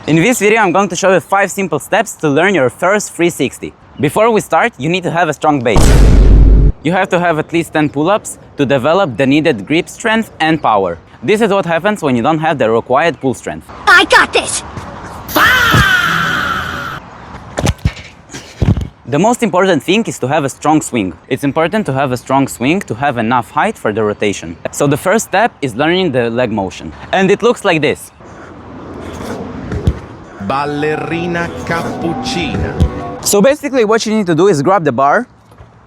In this video, I'm going to show you 5 simple steps to learn your first 360. Before we start, you need to have a strong base. You have to have at least 10 pull-ups to develop the needed grip strength and power. This is what happens when you don't have the required pull strength. I got this! The most important thing is to have a strong swing. It's important to have a strong swing to have enough height for the rotation. So the first step is learning the leg motion. And it looks like this. Ballerina cappuccina. So basically what you need to do is grab the bar,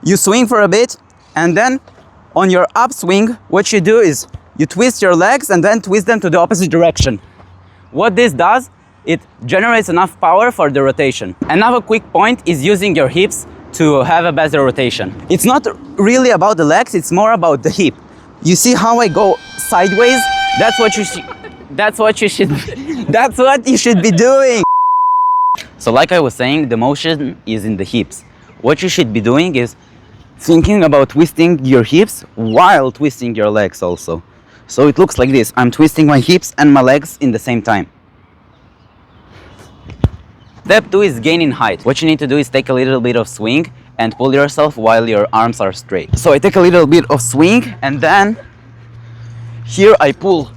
you swing for a bit, and then on your upswing, what you do is you twist your legs and then twist them to the opposite direction. What this does, it generates enough power for the rotation. Another quick point is using your hips to have a better rotation. It's not really about the legs, it's more about the hip. You see how I go sideways? That's what you should be doing. So like I was saying, the motion is in the hips. What you should be doing is thinking about twisting your hips while twisting your legs also. So it looks like this. I'm twisting my hips and my legs in the same time. Step 2 is gaining height. What you need to do is take a little bit of swing and pull yourself while your arms are straight. So I take a little bit of swing and then here I pull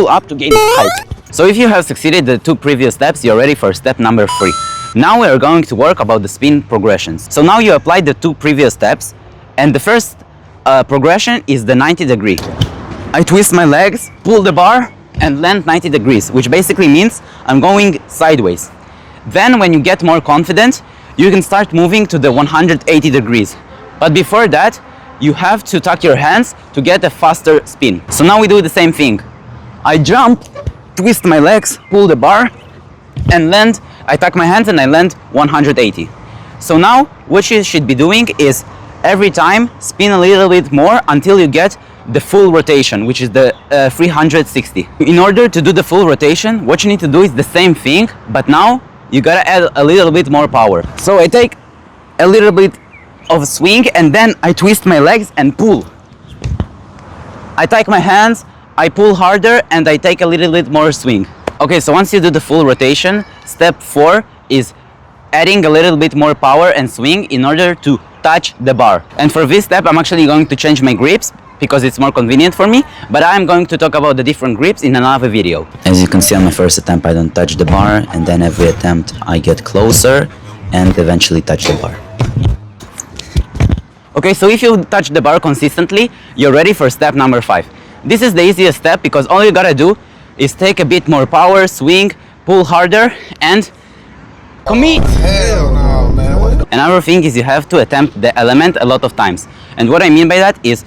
up to gain height. So if you have succeeded the 2 previous steps, you're ready for step number 3. Now we are going to work about the spin progressions. So now you applied the 2 previous steps, and the first progression is the 90 degree. I twist my legs, pull the bar, and land 90 degrees, which basically means I'm going sideways. Then when you get more confident, you can start moving to the 180 degrees. But before that, you have to tuck your hands to get a faster spin. So now we do the same thing. I jump, twist my legs, pull the bar, and land. I tuck my hands and I land 180. So now what you should be doing is every time spin a little bit more until you get the full rotation, which is the 360. In order to do the full rotation, what you need to do is the same thing, but now you gotta add a little bit more power. So I take a little bit of swing and then I twist my legs and pull. I take my hands, I pull harder and I take a little bit more swing. Okay, so once you do the full rotation, step 4 is adding a little bit more power and swing in order to touch the bar. And for this step, I'm actually going to change my grips because it's more convenient for me, but I'm going to talk about the different grips in another video. As you can see on my first attempt, I don't touch the bar, and then every attempt I get closer and eventually touch the bar. Okay, so if you touch the bar consistently, you're ready for step number 5. This is the easiest step because all you gotta do is take a bit more power, swing, pull harder, and commit. Hell no, man. Another thing is you have to attempt the element a lot of times. And what I mean by that is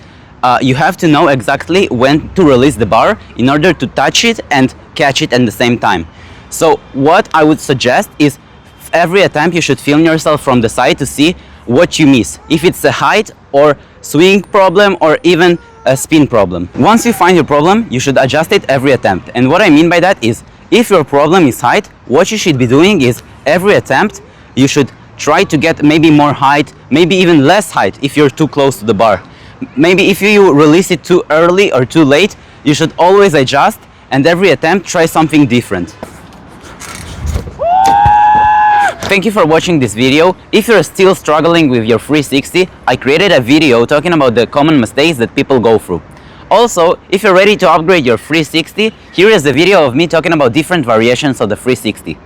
you have to know exactly when to release the bar in order to touch it and catch it at the same time. So what I would suggest is every attempt you should film yourself from the side to see what you miss. If it's a height or swing problem or even a spin problem. Once you find your problem, you should adjust it every attempt. And what I mean by that is if your problem is height, what you should be doing is every attempt you should try to get maybe more height, maybe even less height if you're too close to the bar. Maybe if you release it too early or too late, you should always adjust and every attempt try something different. Thank you for watching this video. If you're still struggling with your 360, I created a video talking about the common mistakes that people go through. Also, if you're ready to upgrade your 360, here is a video of me talking about different variations of the 360.